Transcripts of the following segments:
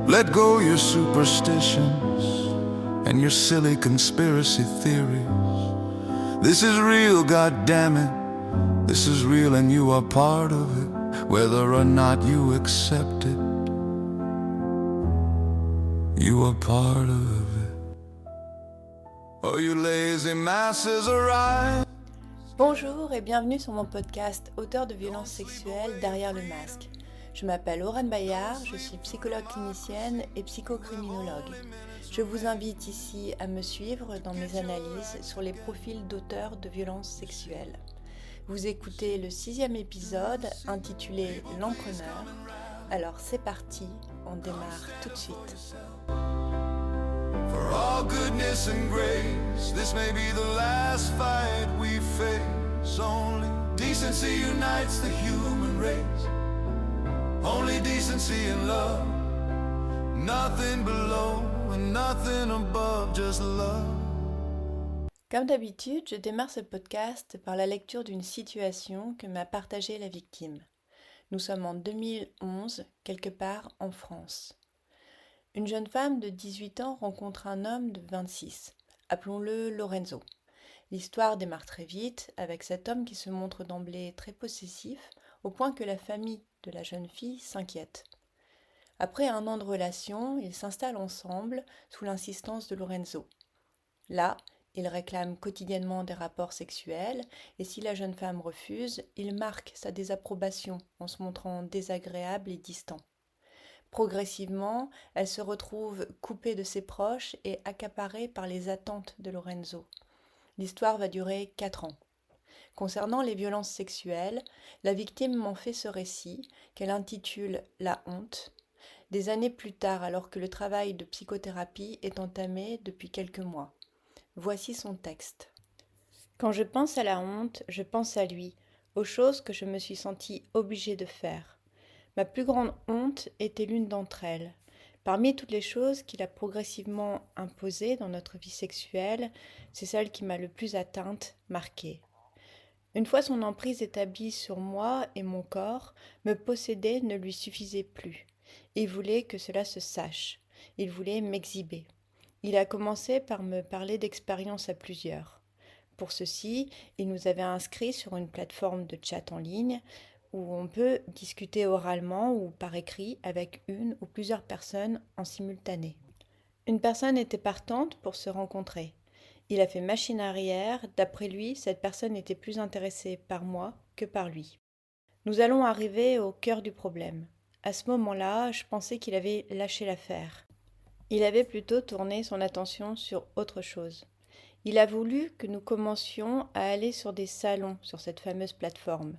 Let go your superstitions and your silly conspiracy theories. This is real, goddammit. This is real and you are part of it. Whether or not you accept it, you are part of it. Oh, you lazy masses arise. Bonjour et bienvenue sur mon podcast Auteur de violences sexuelles derrière le masque. Je m'appelle Aurane Bayard, je suis psychologue clinicienne et psychocriminologue. Je vous invite ici à me suivre dans mes analyses sur les profils d'auteurs de violences sexuelles. Vous écoutez le 6e épisode intitulé L'Empreneur. Alors c'est parti, on démarre tout de suite. For all goodness and grace, this may be the last fight we face. Only decency unites the human race. Only decency and love. Nothing below and nothing above, just love. Comme d'habitude, je démarre ce podcast par la lecture d'une situation que m'a partagée la victime. Nous sommes en 2011, quelque part en France. Une jeune femme de 18 ans rencontre un homme de 26, appelons-le Lorenzo. L'histoire démarre très vite avec cet homme qui se montre d'emblée très possessif, au point que la famille de la jeune fille s'inquiète. Après un an de relation, ils s'installent ensemble sous l'insistance de Lorenzo. Là, il réclame quotidiennement des rapports sexuels et si la jeune femme refuse, il marque sa désapprobation en se montrant désagréable et distant. Progressivement, elle se retrouve coupée de ses proches et accaparée par les attentes de Lorenzo. L'histoire va durer 4 ans. Concernant les violences sexuelles, la victime m'en fait ce récit qu'elle intitule « La honte », des années plus tard alors que le travail de psychothérapie est entamé depuis quelques mois. Voici son texte. Quand je pense à la honte, je pense à lui, aux choses que je me suis sentie obligée de faire. Ma plus grande honte était l'une d'entre elles. Parmi toutes les choses qu'il a progressivement imposées dans notre vie sexuelle, c'est celle qui m'a le plus atteinte, marquée. Une fois son emprise établie sur moi et mon corps, me posséder ne lui suffisait plus. Il voulait que cela se sache. Il voulait m'exhiber. Il a commencé par me parler d'expériences à plusieurs. Pour ceci, il nous avait inscrits sur une plateforme de chat en ligne où on peut discuter oralement ou par écrit avec une ou plusieurs personnes en simultané. Une personne était partante pour se rencontrer. Il a fait machine arrière, d'après lui, cette personne était plus intéressée par moi que par lui. Nous allons arriver au cœur du problème. À ce moment-là, je pensais qu'il avait lâché l'affaire. Il avait plutôt tourné son attention sur autre chose. Il a voulu que nous commencions à aller sur des salons sur cette fameuse plateforme.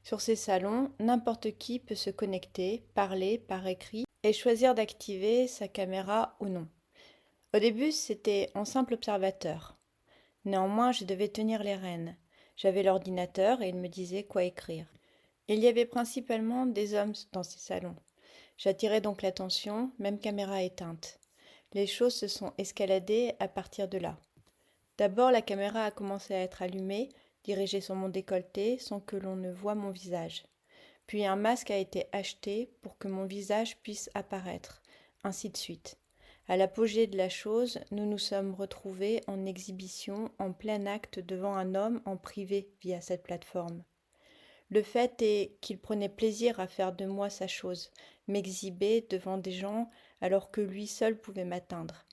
Sur ces salons, n'importe qui peut se connecter, parler par écrit et choisir d'activer sa caméra ou non. Au début, c'était en simple observateur. Néanmoins, je devais tenir les rênes. J'avais l'ordinateur et il me disait quoi écrire. Il y avait principalement des hommes dans ces salons. J'attirais donc l'attention, même caméra éteinte. Les choses se sont escaladées à partir de là. D'abord, la caméra a commencé à être allumée, dirigée sur mon décolleté sans que l'on ne voie mon visage. Puis un masque a été acheté pour que mon visage puisse apparaître, ainsi de suite. À l'apogée de la chose, nous nous sommes retrouvés en exhibition, en plein acte devant un homme en privé via cette plateforme. Le fait est qu'il prenait plaisir à faire de moi sa chose, m'exhiber devant des gens alors que lui seul pouvait m'atteindre,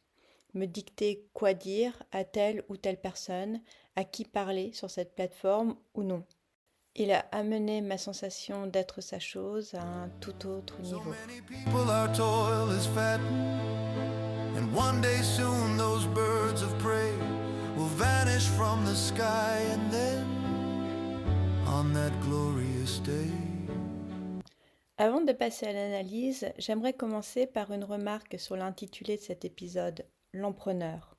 me dicter quoi dire à telle ou telle personne, à qui parler sur cette plateforme ou non. Il a amené ma sensation d'être sa chose à un tout autre niveau. And one day soon those birds of prey will vanish from the sky and then on that glorious day. Avant de passer à l'analyse, j'aimerais commencer par une remarque sur l'intitulé de cet épisode, l'empreneur,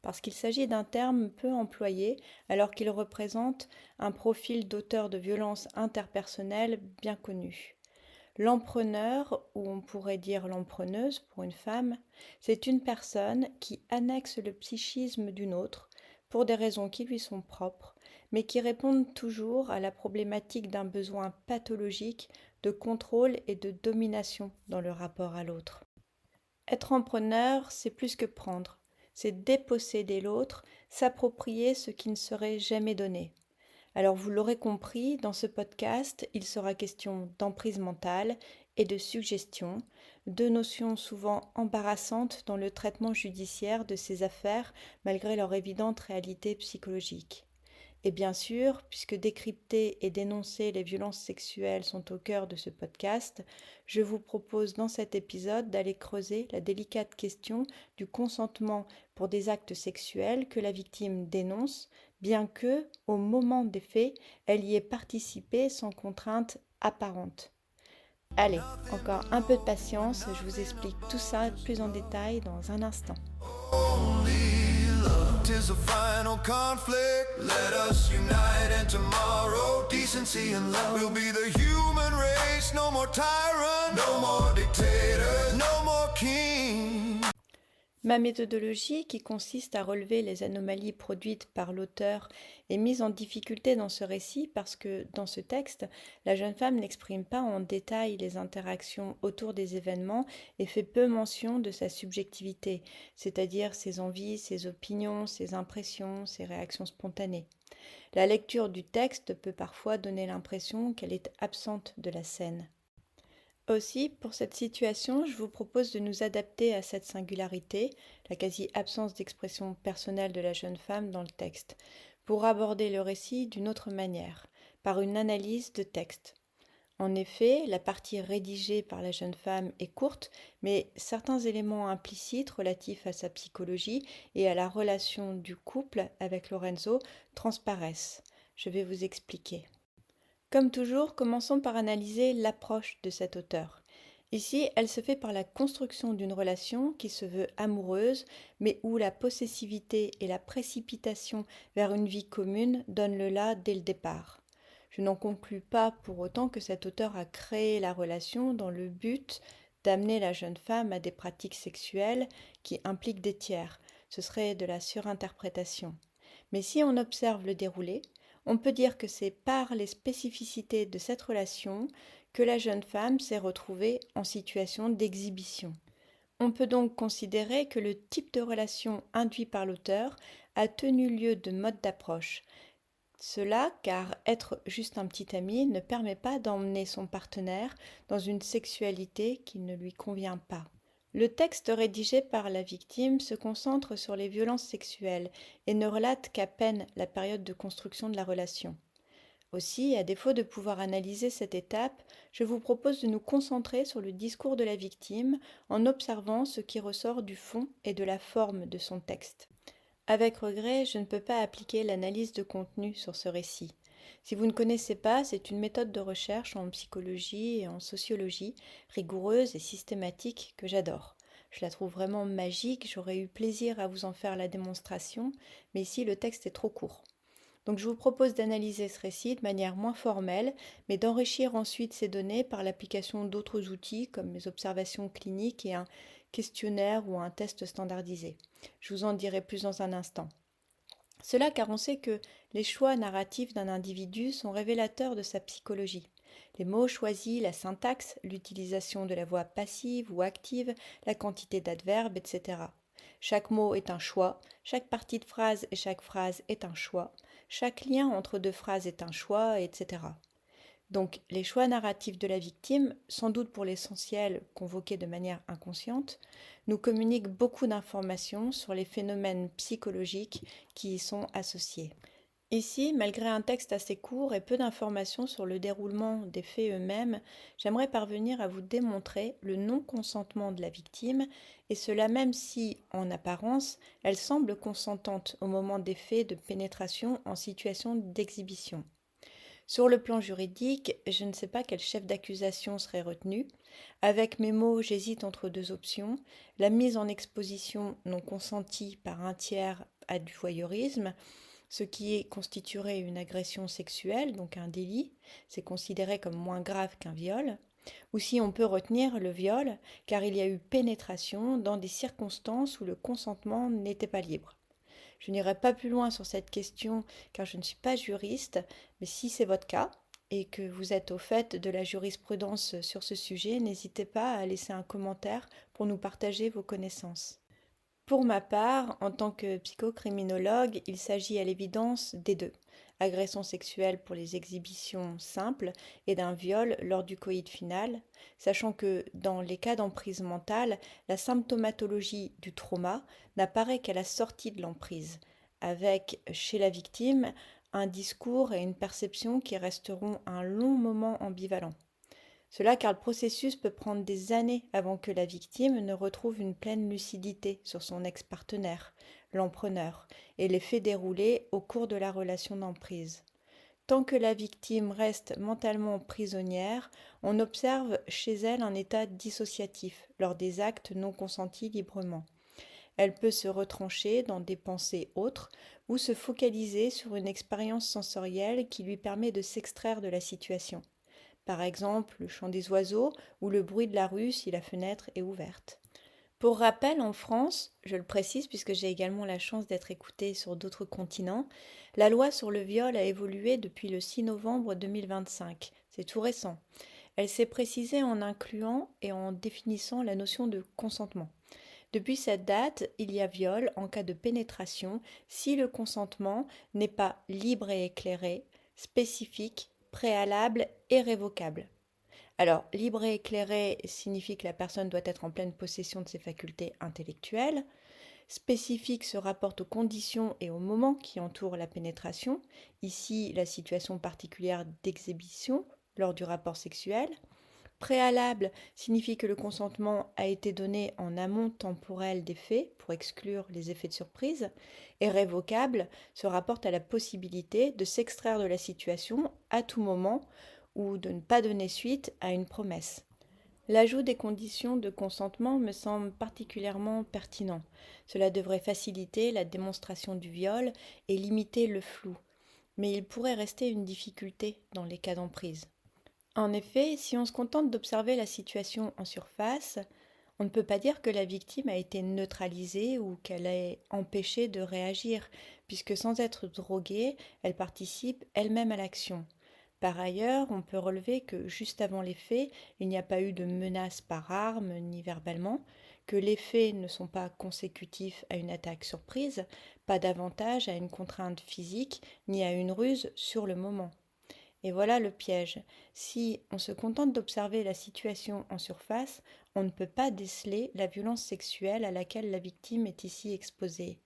parce qu'il s'agit d'un terme peu employé alors qu'il représente un profil d'auteur de violences interpersonnelles bien connu. L'empreneur, ou on pourrait dire l'empreneuse pour une femme, c'est une personne qui annexe le psychisme d'une autre pour des raisons qui lui sont propres, mais qui répondent toujours à la problématique d'un besoin pathologique de contrôle et de domination dans le rapport à l'autre. Être empreneur, c'est plus que prendre, c'est déposséder l'autre, s'approprier ce qui ne serait jamais donné. Alors vous l'aurez compris, dans ce podcast, il sera question d'emprise mentale et de suggestion, deux notions souvent embarrassantes dans le traitement judiciaire de ces affaires malgré leur évidente réalité psychologique. Et bien sûr, puisque décrypter et dénoncer les violences sexuelles sont au cœur de ce podcast, je vous propose dans cet épisode d'aller creuser la délicate question du consentement pour des actes sexuels que la victime dénonce, bien que, au moment des faits, elle y ait participé sans contrainte apparente. Allez, encore un peu de patience, je vous explique tout ça plus en détail dans un instant. Only love. 'Tis the final conflict. Let us unite, and tomorrow decency and love will be the human race. No more tyrant, no more dictators, no more king. Ma méthodologie, qui consiste à relever les anomalies produites par l'auteur, est mise en difficulté dans ce récit parce que, dans ce texte, la jeune femme n'exprime pas en détail les interactions autour des événements et fait peu mention de sa subjectivité, c'est-à-dire ses envies, ses opinions, ses impressions, ses réactions spontanées. La lecture du texte peut parfois donner l'impression qu'elle est absente de la scène. Aussi, pour cette situation, je vous propose de nous adapter à cette singularité, la quasi-absence d'expression personnelle de la jeune femme dans le texte, pour aborder le récit d'une autre manière, par une analyse de texte. En effet, la partie rédigée par la jeune femme est courte, mais certains éléments implicites relatifs à sa psychologie et à la relation du couple avec Lorenzo transparaissent. Je vais vous expliquer. Comme toujours, commençons par analyser l'approche de cet auteur. Ici, elle se fait par la construction d'une relation qui se veut amoureuse, mais où la possessivité et la précipitation vers une vie commune donnent le là dès le départ. Je n'en conclus pas pour autant que cet auteur a créé la relation dans le but d'amener la jeune femme à des pratiques sexuelles qui impliquent des tiers. Ce serait de la surinterprétation. Mais si on observe le déroulé, on peut dire que c'est par les spécificités de cette relation que la jeune femme s'est retrouvée en situation d'exhibition. On peut donc considérer que le type de relation induit par l'auteur a tenu lieu de mode d'approche. Cela car être juste un petit ami ne permet pas d'emmener son partenaire dans une sexualité qui ne lui convient pas. Le texte rédigé par la victime se concentre sur les violences sexuelles et ne relate qu'à peine la période de construction de la relation. Aussi, à défaut de pouvoir analyser cette étape, je vous propose de nous concentrer sur le discours de la victime en observant ce qui ressort du fond et de la forme de son texte. Avec regret, je ne peux pas appliquer l'analyse de contenu sur ce récit. Si vous ne connaissez pas, c'est une méthode de recherche en psychologie et en sociologie, rigoureuse et systématique que j'adore. Je la trouve vraiment magique, j'aurais eu plaisir à vous en faire la démonstration, mais ici le texte est trop court. Donc je vous propose d'analyser ce récit de manière moins formelle, mais d'enrichir ensuite ces données par l'application d'autres outils comme les observations cliniques et un questionnaire ou un test standardisé. Je vous en dirai plus dans un instant. Cela car on sait que les choix narratifs d'un individu sont révélateurs de sa psychologie. Les mots choisis, la syntaxe, l'utilisation de la voix passive ou active, la quantité d'adverbes, etc. Chaque mot est un choix, chaque partie de phrase et chaque phrase est un choix, chaque lien entre deux phrases est un choix, etc. Donc les choix narratifs de la victime, sans doute pour l'essentiel convoqués de manière inconsciente, nous communiquent beaucoup d'informations sur les phénomènes psychologiques qui y sont associés. Ici, malgré un texte assez court et peu d'informations sur le déroulement des faits eux-mêmes, j'aimerais parvenir à vous démontrer le non-consentement de la victime, et cela même si, en apparence, elle semble consentante au moment des faits de pénétration en situation d'exhibition. Sur le plan juridique, je ne sais pas quel chef d'accusation serait retenu. Avec mes mots, j'hésite entre deux options. La mise en exposition non consentie par un tiers à du voyeurisme, ce qui constituerait une agression sexuelle, donc un délit, c'est considéré comme moins grave qu'un viol. Ou si on peut retenir le viol, car il y a eu pénétration dans des circonstances où le consentement n'était pas libre. Je n'irai pas plus loin sur cette question car je ne suis pas juriste, mais si c'est votre cas, et que vous êtes au fait de la jurisprudence sur ce sujet, n'hésitez pas à laisser un commentaire pour nous partager vos connaissances. Pour ma part, en tant que psychocriminologue, il s'agit à l'évidence des deux. Agression sexuelle pour les exhibitions simples et d'un viol lors du coït final, sachant que dans les cas d'emprise mentale, la symptomatologie du trauma n'apparaît qu'à la sortie de l'emprise, avec chez la victime un discours et une perception qui resteront un long moment ambivalents. Cela car le processus peut prendre des années avant que la victime ne retrouve une pleine lucidité sur son ex-partenaire, l'empreneur, et les faits déroulés au cours de la relation d'emprise. Tant que la victime reste mentalement prisonnière, on observe chez elle un état dissociatif lors des actes non consentis librement. Elle peut se retrancher dans des pensées autres ou se focaliser sur une expérience sensorielle qui lui permet de s'extraire de la situation. Par exemple, le chant des oiseaux ou le bruit de la rue si la fenêtre est ouverte. Pour rappel, en France, je le précise puisque j'ai également la chance d'être écoutée sur d'autres continents, la loi sur le viol a évolué depuis le 6 novembre 2025. C'est tout récent. Elle s'est précisée en incluant et en définissant la notion de consentement. Depuis cette date, il y a viol en cas de pénétration si le consentement n'est pas libre et éclairé, spécifique, préalable et révocable. Alors, libre et éclairé signifie que la personne doit être en pleine possession de ses facultés intellectuelles. Spécifique se rapporte aux conditions et aux moments qui entourent la pénétration, ici la situation particulière d'exhibition lors du rapport sexuel. Préalable signifie que le consentement a été donné en amont temporel des faits pour exclure les effets de surprise. Et révocable se rapporte à la possibilité de s'extraire de la situation à tout moment ou de ne pas donner suite à une promesse. L'ajout des conditions de consentement me semble particulièrement pertinent. Cela devrait faciliter la démonstration du viol et limiter le flou. Mais il pourrait rester une difficulté dans les cas d'emprise. En effet, si on se contente d'observer la situation en surface, on ne peut pas dire que la victime a été neutralisée ou qu'elle est empêchée de réagir, puisque sans être droguée, elle participe elle-même à l'action. Par ailleurs, on peut relever que juste avant les faits, il n'y a pas eu de menace par arme ni verbalement, que les faits ne sont pas consécutifs à une attaque surprise, pas davantage à une contrainte physique ni à une ruse sur le moment. Et voilà le piège. Si on se contente d'observer la situation en surface, on ne peut pas déceler la violence sexuelle à laquelle la victime est ici exposée.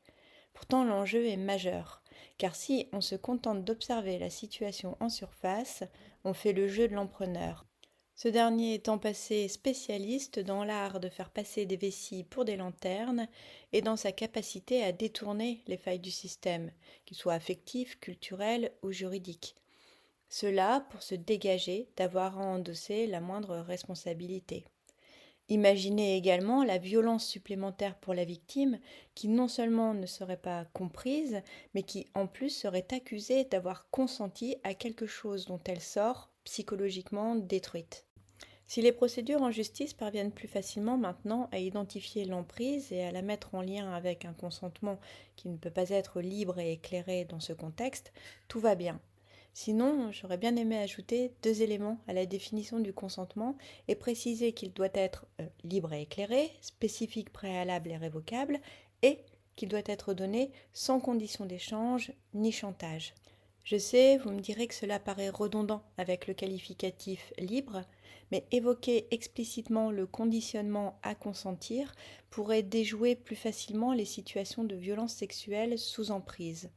Pourtant, l'enjeu est majeur, car si on se contente d'observer la situation en surface, on fait le jeu de l'empreneur. Ce dernier étant passé spécialiste dans l'art de faire passer des vessies pour des lanternes et dans sa capacité à détourner les failles du système, qu'ils soient affectifs, culturels ou juridiques. Cela pour se dégager d'avoir à endosser la moindre responsabilité. Imaginez également la violence supplémentaire pour la victime qui non seulement ne serait pas comprise, mais qui en plus serait accusée d'avoir consenti à quelque chose dont elle sort psychologiquement détruite. Si les procédures en justice parviennent plus facilement maintenant à identifier l'emprise et à la mettre en lien avec un consentement qui ne peut pas être libre et éclairé dans ce contexte, tout va bien. Sinon, j'aurais bien aimé ajouter 2 éléments à la définition du consentement et préciser qu'il doit être libre et éclairé, spécifique, préalable et révocable, et qu'il doit être donné sans condition d'échange ni chantage. Je sais, vous me direz que cela paraît redondant avec le qualificatif libre, mais évoquer explicitement le conditionnement à consentir pourrait déjouer plus facilement les situations de violence sexuelle sous emprise.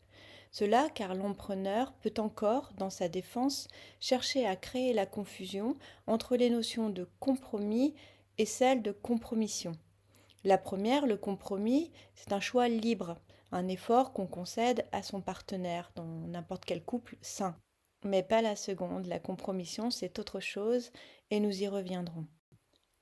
Cela car l'empreneur peut encore, dans sa défense, chercher à créer la confusion entre les notions de compromis et celles de compromission. La première, le compromis, c'est un choix libre, un effort qu'on concède à son partenaire dans n'importe quel couple sain. Mais pas la seconde, la compromission, c'est autre chose et nous y reviendrons.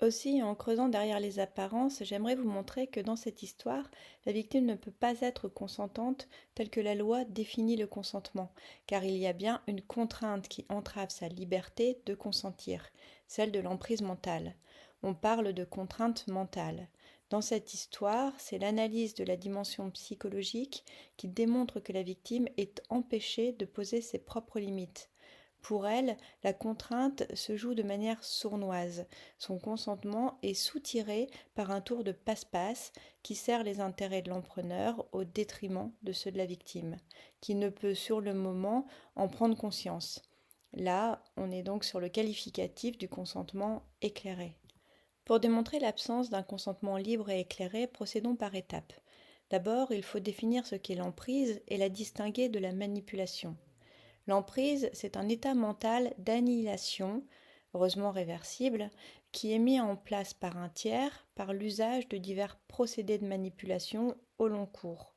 Aussi, en creusant derrière les apparences, j'aimerais vous montrer que dans cette histoire, la victime ne peut pas être consentante telle que la loi définit le consentement, car il y a bien une contrainte qui entrave sa liberté de consentir, celle de l'emprise mentale. On parle de contrainte mentale. Dans cette histoire, c'est l'analyse de la dimension psychologique qui démontre que la victime est empêchée de poser ses propres limites. Pour elle, la contrainte se joue de manière sournoise. Son consentement est soutiré par un tour de passe-passe qui sert les intérêts de l'empreneur au détriment de ceux de la victime, qui ne peut sur le moment en prendre conscience. Là, on est donc sur le qualificatif du consentement éclairé. Pour démontrer l'absence d'un consentement libre et éclairé, procédons par étapes. D'abord, il faut définir ce qu'est l'emprise et la distinguer de la manipulation. L'emprise, c'est un état mental d'annihilation, heureusement réversible, qui est mis en place par un tiers par l'usage de divers procédés de manipulation au long cours.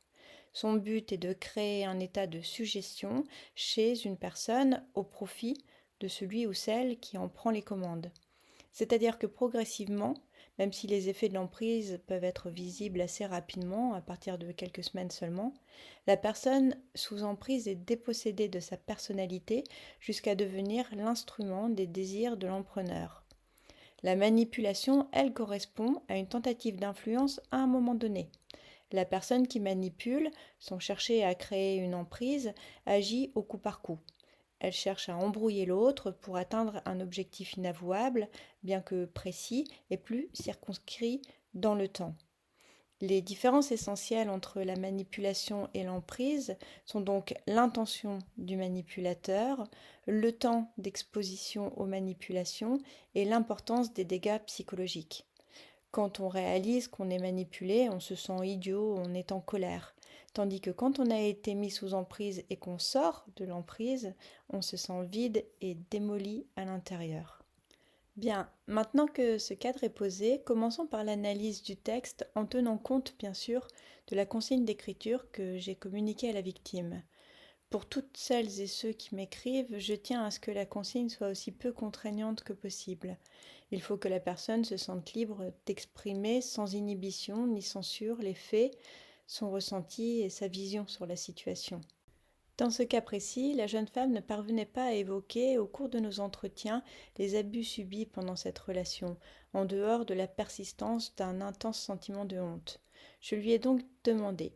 Son but est de créer un état de suggestion chez une personne au profit de celui ou celle qui en prend les commandes. C'est-à-dire que progressivement, même si les effets de l'emprise peuvent être visibles assez rapidement, à partir de quelques semaines seulement, la personne sous emprise est dépossédée de sa personnalité jusqu'à devenir l'instrument des désirs de l'empreneur. La manipulation, elle, correspond à une tentative d'influence à un moment donné. La personne qui manipule, sans chercher à créer une emprise, agit au coup par coup. Elle cherche à embrouiller l'autre pour atteindre un objectif inavouable, bien que précis et plus circonscrit dans le temps. Les différences essentielles entre la manipulation et l'emprise sont donc l'intention du manipulateur, le temps d'exposition aux manipulations et l'importance des dégâts psychologiques. Quand on réalise qu'on est manipulé, on se sent idiot, on est en colère. Tandis que quand on a été mis sous emprise et qu'on sort de l'emprise, on se sent vide et démoli à l'intérieur. Bien, maintenant que ce cadre est posé, commençons par l'analyse du texte en tenant compte, bien sûr, de la consigne d'écriture que j'ai communiquée à la victime. Pour toutes celles et ceux qui m'écrivent, je tiens à ce que la consigne soit aussi peu contraignante que possible. Il faut que la personne se sente libre d'exprimer sans inhibition ni censure les faits, son ressenti et sa vision sur la situation. Dans ce cas précis, la jeune femme ne parvenait pas à évoquer, au cours de nos entretiens, les abus subis pendant cette relation, en dehors de la persistance d'un intense sentiment de honte. Je lui ai donc demandé: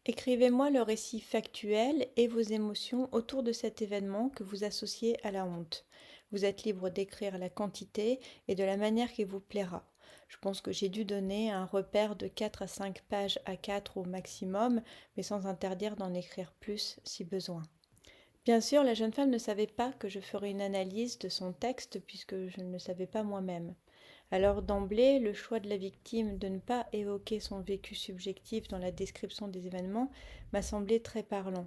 écrivez-moi le récit factuel et vos émotions autour de cet événement que vous associez à la honte. Vous êtes libre d'écrire la quantité et de la manière qui vous plaira. Je pense que j'ai dû donner un repère de 4 à 5 pages à 4 au maximum, mais sans interdire d'en écrire plus si besoin. Bien sûr, la jeune femme ne savait pas que je ferais une analyse de son texte puisque je ne le savais pas moi-même. Alors d'emblée, le choix de la victime de ne pas évoquer son vécu subjectif dans la description des événements m'a semblé très parlant.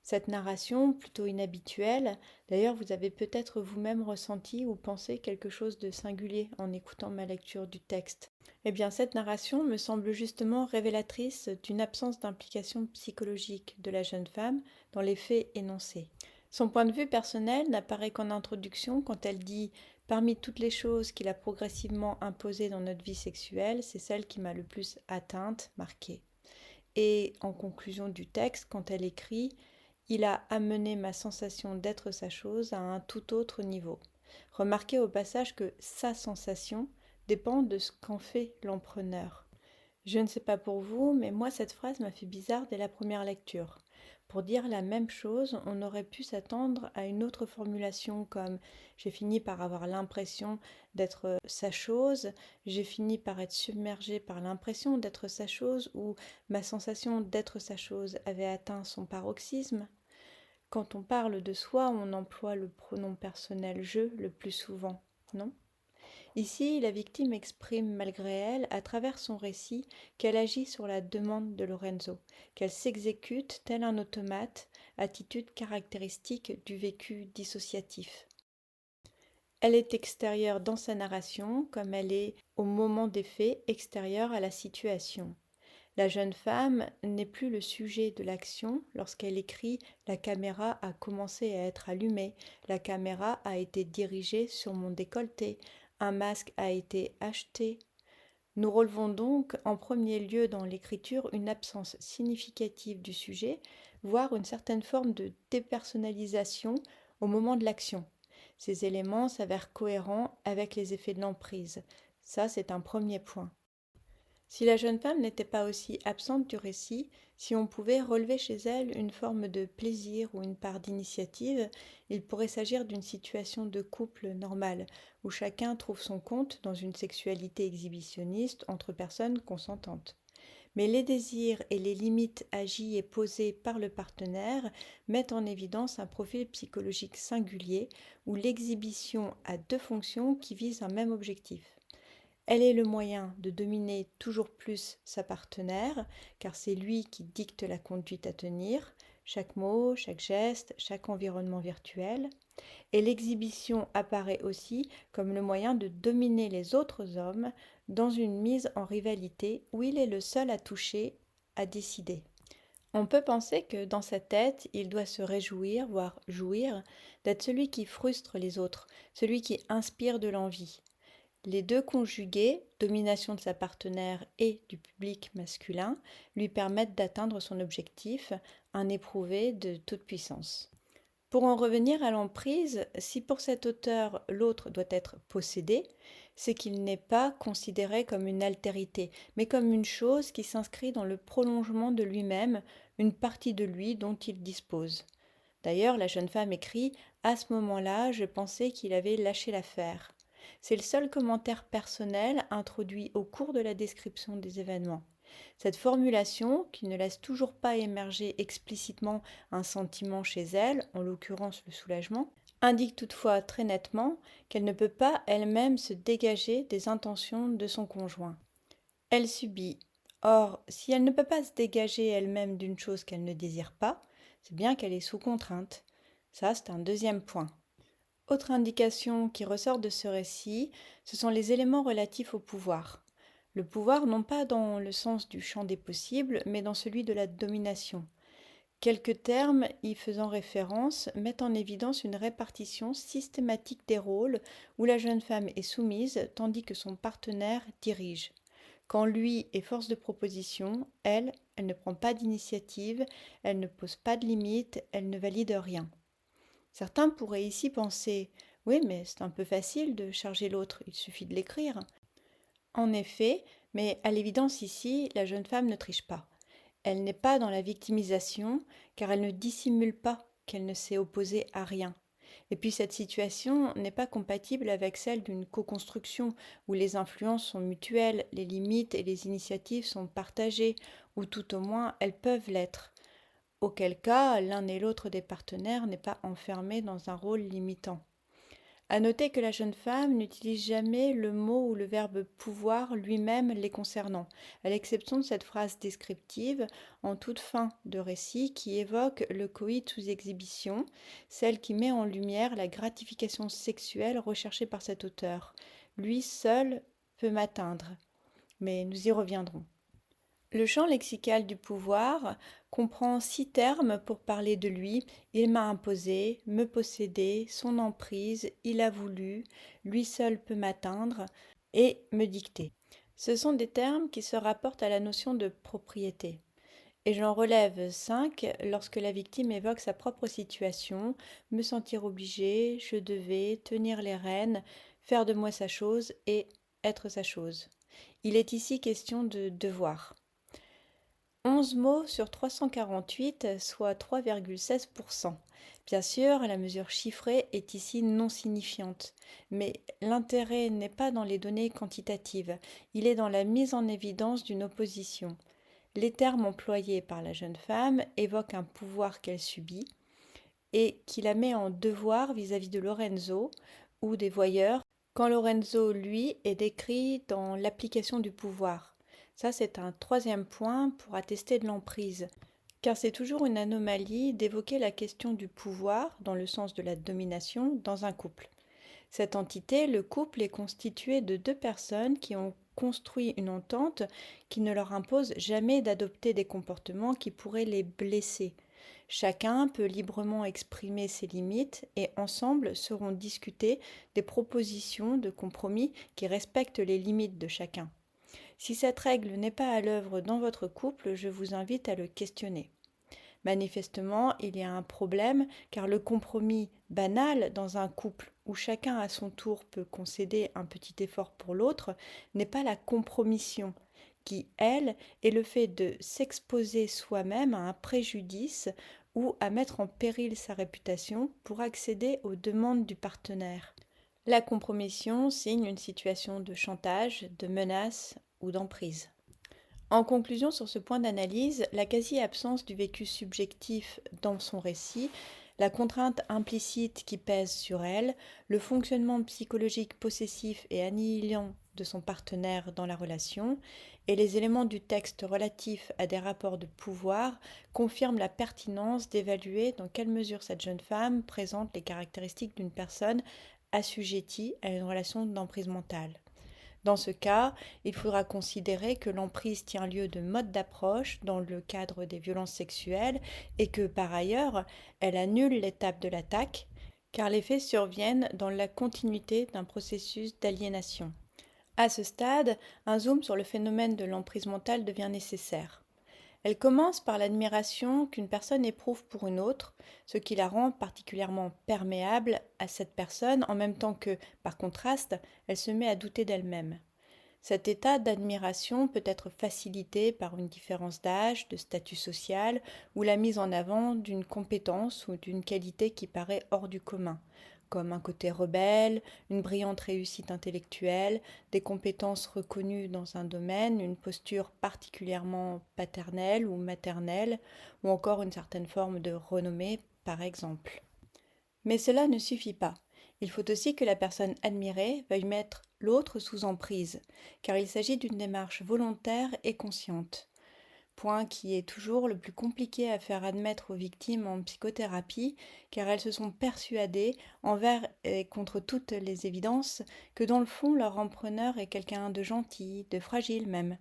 Cette narration, plutôt inhabituelle, d'ailleurs vous avez peut-être vous-même ressenti ou pensé quelque chose de singulier en écoutant ma lecture du texte. Eh bien cette narration me semble justement révélatrice d'une absence d'implication psychologique de la jeune femme dans les faits énoncés. Son point de vue personnel n'apparaît qu'en introduction quand elle dit: parmi toutes les choses qu'il a progressivement imposées dans notre vie sexuelle, c'est celle qui m'a le plus atteinte, marquée. Et en conclusion du texte, quand elle écrit: il a amené ma sensation d'être sa chose à un tout autre niveau. Remarquez au passage que sa sensation dépend de ce qu'en fait l'empreneur. Je ne sais pas pour vous, mais moi cette phrase m'a fait bizarre dès la première lecture. Pour dire la même chose, on aurait pu s'attendre à une autre formulation comme: j'ai fini par avoir l'impression d'être sa chose, j'ai fini par être submergé par l'impression d'être sa chose, ou ma sensation d'être sa chose avait atteint son paroxysme. Quand on parle de soi, on emploie le pronom personnel je le plus souvent, non ? Ici, la victime exprime malgré elle, à travers son récit, qu'elle agit sur la demande de Lorenzo, qu'elle s'exécute tel un automate, attitude caractéristique du vécu dissociatif. Elle est extérieure dans sa narration, comme elle est, au moment des faits, extérieure à la situation. La jeune femme n'est plus le sujet de l'action lorsqu'elle écrit: la caméra a commencé à être allumée, la caméra a été dirigée sur mon décolleté, un masque a été acheté. Nous relevons donc en premier lieu dans l'écriture une absence significative du sujet, voire une certaine forme de dépersonnalisation au moment de l'action. Ces éléments s'avèrent cohérents avec les effets de l'emprise. Ça, c'est un premier point. Si la jeune femme n'était pas aussi absente du récit, si on pouvait relever chez elle une forme de plaisir ou une part d'initiative, il pourrait s'agir d'une situation de couple normale, où chacun trouve son compte dans une sexualité exhibitionniste entre personnes consentantes. Mais les désirs et les limites agies et posées par le partenaire mettent en évidence un profil psychologique singulier où l'exhibition a deux fonctions qui visent un même objectif. Elle est le moyen de dominer toujours plus sa partenaire, car c'est lui qui dicte la conduite à tenir, chaque mot, chaque geste, chaque environnement virtuel. Et l'exhibition apparaît aussi comme le moyen de dominer les autres hommes dans une mise en rivalité où il est le seul à toucher, à décider. On peut penser que dans sa tête, il doit se réjouir, voire jouir, d'être celui qui frustre les autres, celui qui inspire de l'envie. Les deux conjugués, domination de sa partenaire et du public masculin, lui permettent d'atteindre son objectif, un éprouvé de toute puissance. Pour en revenir à l'emprise, si pour cet auteur l'autre doit être possédé, c'est qu'il n'est pas considéré comme une altérité, mais comme une chose qui s'inscrit dans le prolongement de lui-même, une partie de lui dont il dispose. D'ailleurs, la jeune femme écrit « À ce moment-là, je pensais qu'il avait lâché l'affaire ». C'est le seul commentaire personnel introduit au cours de la description des événements. Cette formulation, qui ne laisse toujours pas émerger explicitement un sentiment chez elle, en l'occurrence le soulagement, indique toutefois très nettement qu'elle ne peut pas elle-même se dégager des intentions de son conjoint. Elle subit. Or, si elle ne peut pas se dégager elle-même d'une chose qu'elle ne désire pas, c'est bien qu'elle est sous contrainte. Ça, c'est un deuxième point. Autre indication qui ressort de ce récit, ce sont les éléments relatifs au pouvoir. Le pouvoir non pas dans le sens du champ des possibles, mais dans celui de la domination. Quelques termes y faisant référence mettent en évidence une répartition systématique des rôles où la jeune femme est soumise tandis que son partenaire dirige. Quand lui est force de proposition, elle ne prend pas d'initiative, elle ne pose pas de limites, elle ne valide rien. Certains pourraient ici penser « Oui, mais c'est un peu facile de charger l'autre, il suffit de l'écrire ». En effet, mais à l'évidence ici, la jeune femme ne triche pas. Elle n'est pas dans la victimisation, car elle ne dissimule pas qu'elle ne s'est opposée à rien. Et puis cette situation n'est pas compatible avec celle d'une co-construction, où les influences sont mutuelles, les limites et les initiatives sont partagées, ou tout au moins elles peuvent l'être. Auquel cas, l'un et l'autre des partenaires n'est pas enfermé dans un rôle limitant. À noter que la jeune femme n'utilise jamais le mot ou le verbe pouvoir lui-même les concernant, à l'exception de cette phrase descriptive en toute fin de récit qui évoque le coït sous exhibition, celle qui met en lumière la gratification sexuelle recherchée par cet auteur. Lui seul peut m'atteindre, mais nous y reviendrons. Le champ lexical du pouvoir comprend 6 termes pour parler de lui. Il m'a imposé, me posséder, son emprise, il a voulu, lui seul peut m'atteindre et me dicter. Ce sont des termes qui se rapportent à la notion de propriété. Et j'en relève 5 lorsque la victime évoque sa propre situation, me sentir obligée, je devais, tenir les rênes, faire de moi sa chose et être sa chose. Il est ici question de devoir. 11 mots sur 348, soit 3,16%. Bien sûr, la mesure chiffrée est ici non signifiante, mais l'intérêt n'est pas dans les données quantitatives, il est dans la mise en évidence d'une opposition. Les termes employés par la jeune femme évoquent un pouvoir qu'elle subit et qui la met en devoir vis-à-vis de Lorenzo ou des voyeurs, quand Lorenzo, lui, est décrit dans l'application du pouvoir. Ça, c'est un troisième point pour attester de l'emprise, car c'est toujours une anomalie d'évoquer la question du pouvoir, dans le sens de la domination, dans un couple. Cette entité, le couple, est constitué de 2 personnes qui ont construit une entente qui ne leur impose jamais d'adopter des comportements qui pourraient les blesser. Chacun peut librement exprimer ses limites et ensemble seront discutées des propositions de compromis qui respectent les limites de chacun. Si cette règle n'est pas à l'œuvre dans votre couple, je vous invite à le questionner. Manifestement, il y a un problème car le compromis banal dans un couple où chacun à son tour peut concéder un petit effort pour l'autre n'est pas la compromission. qui, elle, est le fait de s'exposer soi-même à un préjudice ou à mettre en péril sa réputation pour accéder aux demandes du partenaire. La compromission signe une situation de chantage, de menace ou d'emprise. En conclusion sur ce point d'analyse, la quasi-absence du vécu subjectif dans son récit, la contrainte implicite qui pèse sur elle, le fonctionnement psychologique possessif et annihilant de son partenaire dans la relation, et les éléments du texte relatifs à des rapports de pouvoir confirment la pertinence d'évaluer dans quelle mesure cette jeune femme présente les caractéristiques d'une personne assujettie à une relation d'emprise mentale. Dans ce cas, il faudra considérer que l'emprise tient lieu de mode d'approche dans le cadre des violences sexuelles et que, par ailleurs, elle annule l'étape de l'attaque, car les faits surviennent dans la continuité d'un processus d'aliénation. À ce stade, un zoom sur le phénomène de l'emprise mentale devient nécessaire. Elle commence par l'admiration qu'une personne éprouve pour une autre, ce qui la rend particulièrement perméable à cette personne, en même temps que, par contraste, elle se met à douter d'elle-même. Cet état d'admiration peut être facilité par une différence d'âge, de statut social ou la mise en avant d'une compétence ou d'une qualité qui paraît hors du commun, comme un côté rebelle, une brillante réussite intellectuelle, des compétences reconnues dans un domaine, une posture particulièrement paternelle ou maternelle, ou encore une certaine forme de renommée, par exemple. Mais cela ne suffit pas. Il faut aussi que la personne admirée veuille mettre l'autre sous emprise, car il s'agit d'une démarche volontaire et consciente. Point qui est toujours le plus compliqué à faire admettre aux victimes en psychothérapie, car elles se sont persuadées, envers et contre toutes les évidences, que dans le fond leur empreneur est quelqu'un de gentil, de fragile même.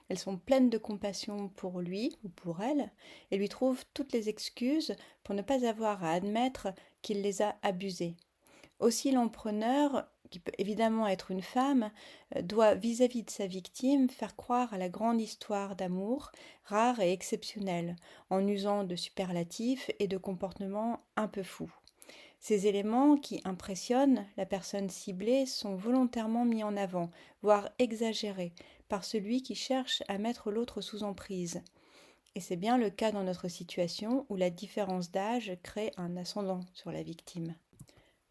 Elles sont pleines de compassion pour lui ou pour elle, et lui trouvent toutes les excuses pour ne pas avoir à admettre qu'il les a abusées. Aussi l'empreneur, qui peut évidemment être une femme, doit vis-à-vis de sa victime faire croire à la grande histoire d'amour, rare et exceptionnelle, en usant de superlatifs et de comportements un peu fous. Ces éléments qui impressionnent la personne ciblée sont volontairement mis en avant, voire exagérés, par celui qui cherche à mettre l'autre sous emprise. Et c'est bien le cas dans notre situation où la différence d'âge crée un ascendant sur la victime.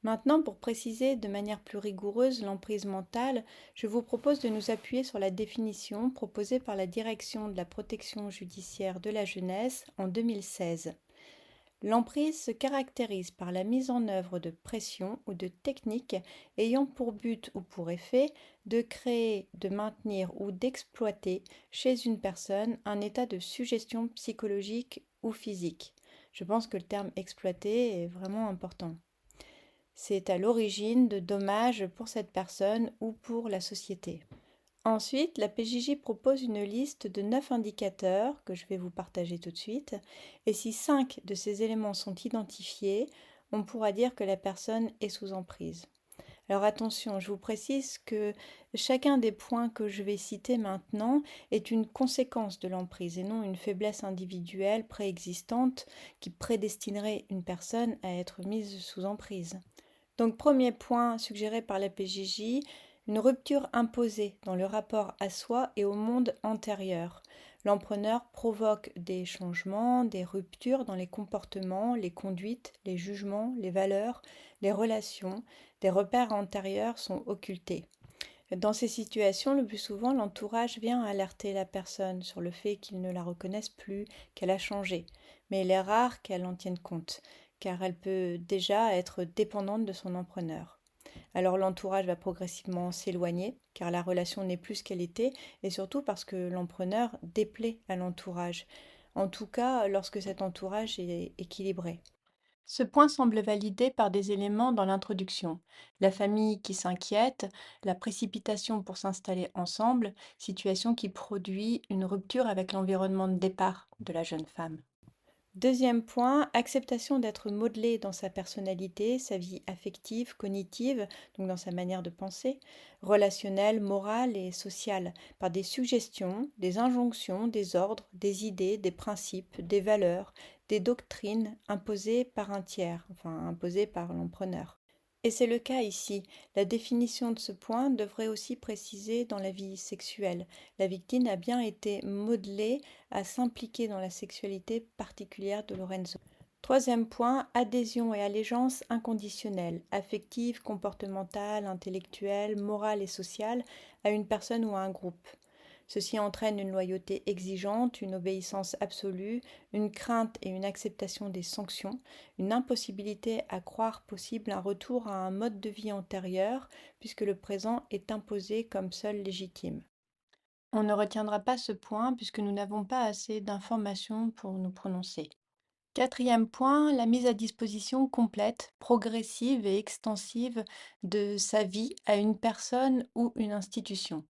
Maintenant, pour préciser de manière plus rigoureuse l'emprise mentale, je vous propose de nous appuyer sur la définition proposée par la Direction de la protection judiciaire de la jeunesse en 2016. L'emprise se caractérise par la mise en œuvre de pressions ou de techniques ayant pour but ou pour effet de créer, de maintenir ou d'exploiter chez une personne un état de suggestion psychologique ou physique. Je pense que le terme exploiter est vraiment important. C'est à l'origine de dommages pour cette personne ou pour la société. Ensuite, la PJJ propose une liste de 9 indicateurs que je vais vous partager tout de suite. Et si 5 de ces éléments sont identifiés, on pourra dire que la personne est sous emprise. Alors attention, je vous précise que chacun des points que je vais citer maintenant est une conséquence de l'emprise et non une faiblesse individuelle préexistante qui prédestinerait une personne à être mise sous emprise. Donc premier point suggéré par la PJJ, une rupture imposée dans le rapport à soi et au monde antérieur. L'empreneur provoque des changements, des ruptures dans les comportements, les conduites, les jugements, les valeurs, les relations. Des repères antérieurs sont occultés. Dans ces situations, le plus souvent, l'entourage vient alerter la personne sur le fait qu'il ne la reconnaisse plus, qu'elle a changé. Mais il est rare qu'elle en tienne compte, car elle peut déjà être dépendante de son empreneur. Alors l'entourage va progressivement s'éloigner, car la relation n'est plus ce qu'elle était, et surtout parce que l'empreneur déplaît à l'entourage, en tout cas lorsque cet entourage est équilibré. Ce point semble validé par des éléments dans l'introduction. La famille qui s'inquiète, la précipitation pour s'installer ensemble, situation qui produit une rupture avec l'environnement de départ de la jeune femme. Deuxième point, acceptation d'être modelé dans sa personnalité, sa vie affective, cognitive, donc dans sa manière de penser, relationnelle, morale et sociale, par des suggestions, des injonctions, des ordres, des idées, des principes, des valeurs, des doctrines imposées par un tiers, enfin imposées par l'empreneur. Et c'est le cas ici. La définition de ce point devrait aussi préciser dans la vie sexuelle. La victime a bien été modelée à s'impliquer dans la sexualité particulière de Lorenzo. Troisième point, adhésion et allégeance inconditionnelle, affective, comportementale, intellectuelle, morale et sociale à une personne ou à un groupe. Ceci entraîne une loyauté exigeante, une obéissance absolue, une crainte et une acceptation des sanctions, une impossibilité à croire possible un retour à un mode de vie antérieur, puisque le présent est imposé comme seul légitime. On ne retiendra pas ce point puisque nous n'avons pas assez d'informations pour nous prononcer. Quatrième point, la mise à disposition complète, progressive et extensive de sa vie à une personne ou une institution.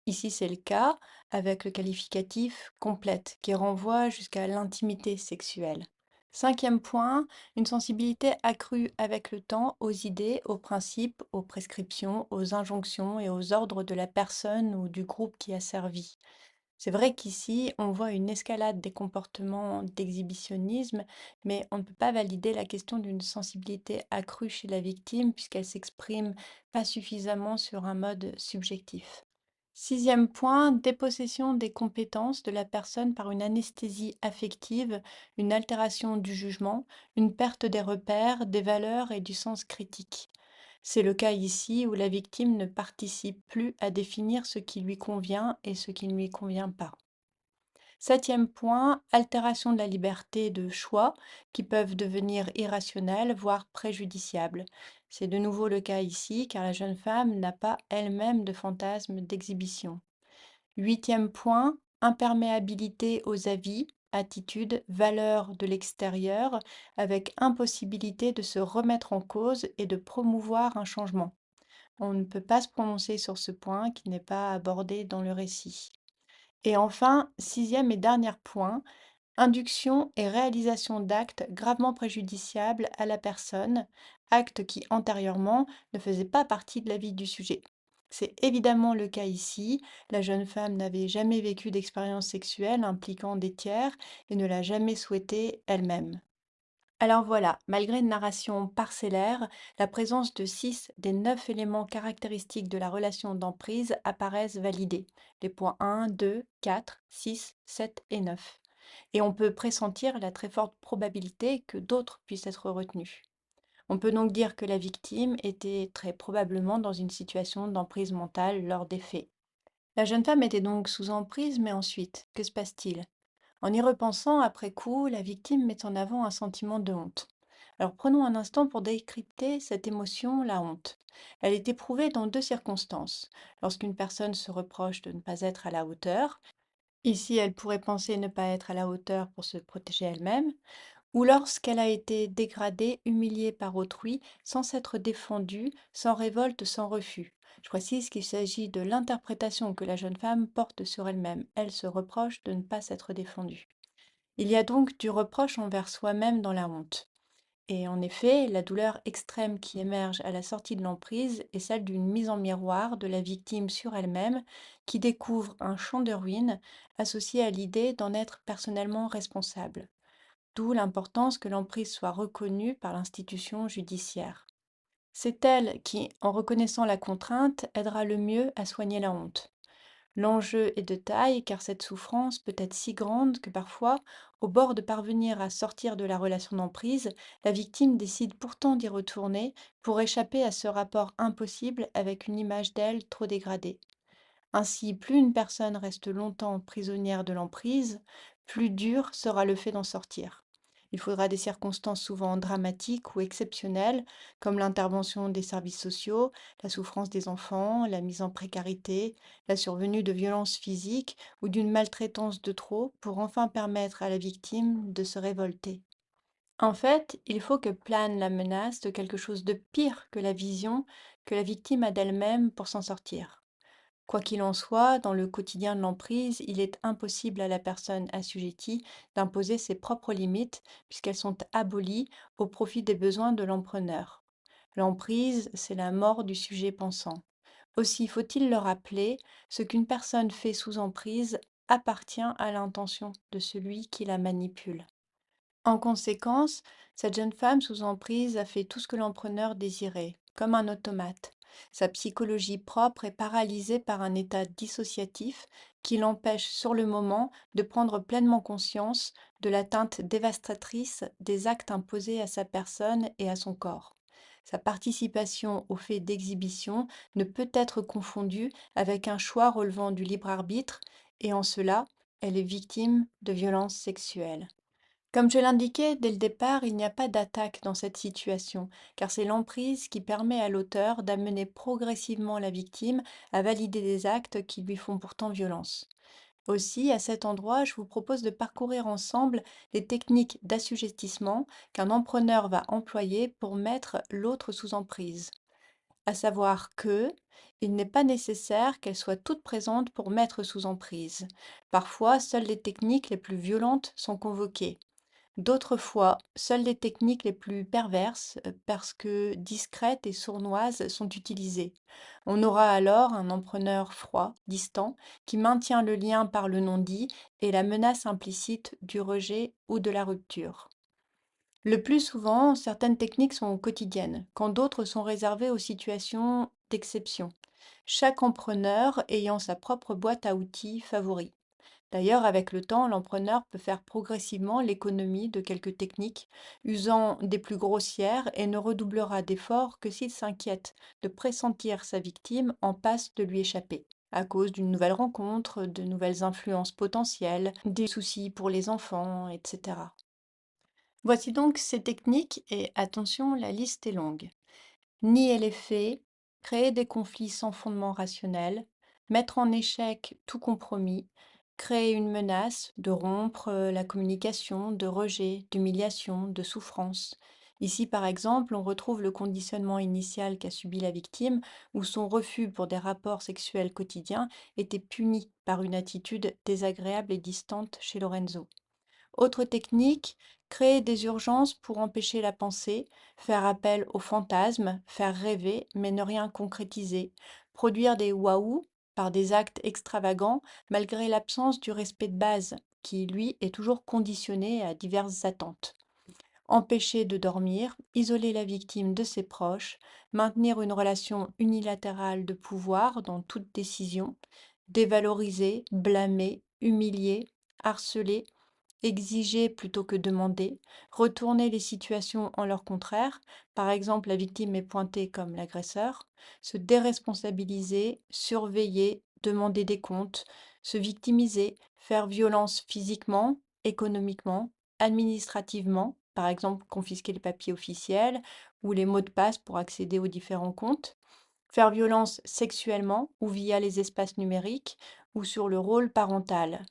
Ici, c'est le cas avec le qualificatif complète qui renvoie jusqu'à l'intimité sexuelle. Cinquième point, une sensibilité accrue avec le temps aux idées, aux principes, aux prescriptions, aux injonctions et aux ordres de la personne ou du groupe qui a servi. C'est vrai qu'ici, on voit une escalade des comportements d'exhibitionnisme, mais on ne peut pas valider la question d'une sensibilité accrue chez la victime puisqu'elle s'exprime pas suffisamment sur un mode subjectif. Sixième point, dépossession des compétences de la personne par une anesthésie affective, une altération du jugement, une perte des repères, des valeurs et du sens critique. C'est le cas ici où la victime ne participe plus à définir ce qui lui convient et ce qui ne lui convient pas. Septième point, altération de la liberté de choix qui peuvent devenir irrationnelles, voire préjudiciables. C'est de nouveau le cas ici car la jeune femme n'a pas elle-même de fantasme d'exhibition. Huitième point, imperméabilité aux avis, attitudes, valeurs de l'extérieur, avec impossibilité de se remettre en cause et de promouvoir un changement. On ne peut pas se prononcer sur ce point qui n'est pas abordé dans le récit. Et enfin, sixième et dernier point, induction et réalisation d'actes gravement préjudiciables à la personne, actes qui antérieurement ne faisaient pas partie de la vie du sujet. C'est évidemment le cas ici, la jeune femme n'avait jamais vécu d'expérience sexuelle impliquant des tiers et ne l'a jamais souhaité elle-même. Alors voilà, malgré une narration parcellaire, la présence de 6 des 9 éléments caractéristiques de la relation d'emprise apparaissent validés, les points 1, 2, 4, 6, 7 et 9. Et on peut pressentir la très forte probabilité que d'autres puissent être retenus. On peut donc dire que la victime était très probablement dans une situation d'emprise mentale lors des faits. La jeune femme était donc sous emprise, mais ensuite, que se passe-t-il? En y repensant après coup, la victime met en avant un sentiment de honte. Alors prenons un instant pour décrypter cette émotion, la honte. Elle est éprouvée dans deux circonstances. Lorsqu'une personne se reproche de ne pas être à la hauteur, ici elle pourrait penser ne pas être à la hauteur pour se protéger elle-même, ou lorsqu'elle a été dégradée, humiliée par autrui, sans s'être défendue, sans révolte, sans refus. Je précise qu'il s'agit de l'interprétation que la jeune femme porte sur elle-même. Elle se reproche de ne pas s'être défendue. Il y a donc du reproche envers soi-même dans la honte. Et en effet, la douleur extrême qui émerge à la sortie de l'emprise est celle d'une mise en miroir de la victime sur elle-même qui découvre un champ de ruines associé à l'idée d'en être personnellement responsable. D'où l'importance que l'emprise soit reconnue par l'institution judiciaire. C'est elle qui, en reconnaissant la contrainte, aidera le mieux à soigner la honte. L'enjeu est de taille car cette souffrance peut être si grande que parfois, au bord de parvenir à sortir de la relation d'emprise, la victime décide pourtant d'y retourner pour échapper à ce rapport impossible avec une image d'elle trop dégradée. Ainsi, plus une personne reste longtemps prisonnière de l'emprise, plus dur sera le fait d'en sortir. Il faudra des circonstances souvent dramatiques ou exceptionnelles, comme l'intervention des services sociaux, la souffrance des enfants, la mise en précarité, la survenue de violences physiques ou d'une maltraitance de trop, pour enfin permettre à la victime de se révolter. En fait, il faut que plane la menace de quelque chose de pire que la vision que la victime a d'elle-même pour s'en sortir. Quoi qu'il en soit, dans le quotidien de l'emprise, il est impossible à la personne assujettie d'imposer ses propres limites puisqu'elles sont abolies au profit des besoins de l'empreneur. L'emprise, c'est la mort du sujet pensant. Aussi faut-il le rappeler, ce qu'une personne fait sous emprise appartient à l'intention de celui qui la manipule. En conséquence, cette jeune femme sous emprise a fait tout ce que l'empreneur désirait, comme un automate. Sa psychologie propre est paralysée par un état dissociatif qui l'empêche sur le moment de prendre pleinement conscience de l'atteinte dévastatrice des actes imposés à sa personne et à son corps. Sa participation au fait d'exhibition ne peut être confondue avec un choix relevant du libre arbitre et en cela, elle est victime de violences sexuelles. Comme je l'indiquais dès le départ, il n'y a pas d'attaque dans cette situation, car c'est l'emprise qui permet à l'auteur d'amener progressivement la victime à valider des actes qui lui font pourtant violence. Aussi, à cet endroit, je vous propose de parcourir ensemble les techniques d'assujettissement qu'un empreneur va employer pour mettre l'autre sous emprise. À savoir que il n'est pas nécessaire qu'elles soient toutes présentes pour mettre sous emprise. Parfois, seules les techniques les plus violentes sont convoquées. D'autres fois, seules les techniques les plus perverses, parce que discrètes et sournoises, sont utilisées. On aura alors un empreneur froid, distant, qui maintient le lien par le non-dit et la menace implicite du rejet ou de la rupture. Le plus souvent, certaines techniques sont quotidiennes, quand d'autres sont réservées aux situations d'exception, chaque empreneur ayant sa propre boîte à outils favori. D'ailleurs, avec le temps, l'empreneur peut faire progressivement l'économie de quelques techniques, usant des plus grossières et ne redoublera d'efforts que s'il s'inquiète de pressentir sa victime en passe de lui échapper, à cause d'une nouvelle rencontre, de nouvelles influences potentielles, des soucis pour les enfants, etc. Voici donc ces techniques et attention, la liste est longue. Nier les faits, créer des conflits sans fondement rationnel, mettre en échec tout compromis, créer une menace de rompre la communication, de rejet, d'humiliation, de souffrance. Ici, par exemple, on retrouve le conditionnement initial qu'a subi la victime, où son refus pour des rapports sexuels quotidiens était puni par une attitude désagréable et distante chez Lorenzo. Autre technique, créer des urgences pour empêcher la pensée, faire appel aux fantasmes, faire rêver mais ne rien concrétiser, produire des waouh par des actes extravagants malgré l'absence du respect de base qui, lui, est toujours conditionné à diverses attentes. Empêcher de dormir, isoler la victime de ses proches, maintenir une relation unilatérale de pouvoir dans toute décision, dévaloriser, blâmer, humilier, harceler, exiger plutôt que demander, retourner les situations en leur contraire, par exemple la victime est pointée comme l'agresseur, se déresponsabiliser, surveiller, demander des comptes, se victimiser, faire violence physiquement, économiquement, administrativement, par exemple confisquer les papiers officiels ou les mots de passe pour accéder aux différents comptes, faire violence sexuellement ou via les espaces numériques ou sur le rôle parental.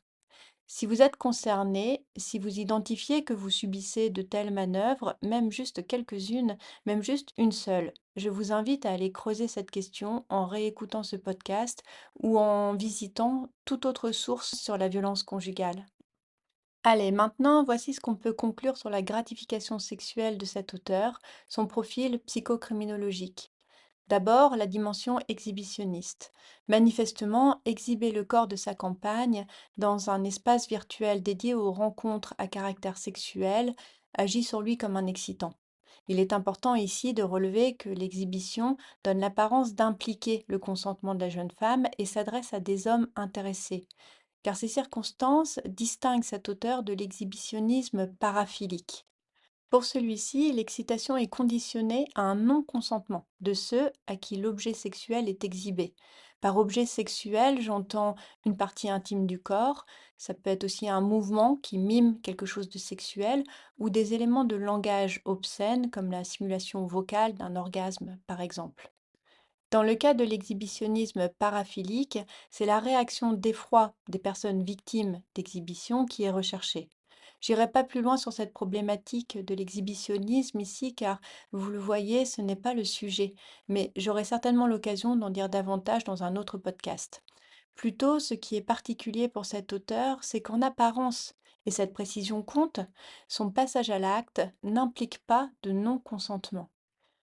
Si vous êtes concerné, si vous identifiez que vous subissez de telles manœuvres, même juste quelques-unes, même juste une seule, je vous invite à aller creuser cette question en réécoutant ce podcast ou en visitant toute autre source sur la violence conjugale. Allez, maintenant, voici ce qu'on peut conclure sur la gratification sexuelle de cet auteur, son profil psychocriminologique. D'abord, la dimension exhibitionniste. Manifestement, exhiber le corps de sa compagne dans un espace virtuel dédié aux rencontres à caractère sexuel agit sur lui comme un excitant. Il est important ici de relever que l'exhibition donne l'apparence d'impliquer le consentement de la jeune femme et s'adresse à des hommes intéressés, car ces circonstances distinguent cet auteur de l'exhibitionnisme paraphilique. Pour celui-ci, l'excitation est conditionnée à un non-consentement de ceux à qui l'objet sexuel est exhibé. Par objet sexuel, j'entends une partie intime du corps, ça peut être aussi un mouvement qui mime quelque chose de sexuel ou des éléments de langage obscène comme la simulation vocale d'un orgasme, par exemple. Dans le cas de l'exhibitionnisme paraphilique, c'est la réaction d'effroi des personnes victimes d'exhibition qui est recherchée. J'irai pas plus loin sur cette problématique de l'exhibitionnisme ici, car vous le voyez, ce n'est pas le sujet, mais j'aurai certainement l'occasion d'en dire davantage dans un autre podcast. Plutôt, ce qui est particulier pour cet auteur, c'est qu'en apparence, et cette précision compte, son passage à l'acte n'implique pas de non-consentement.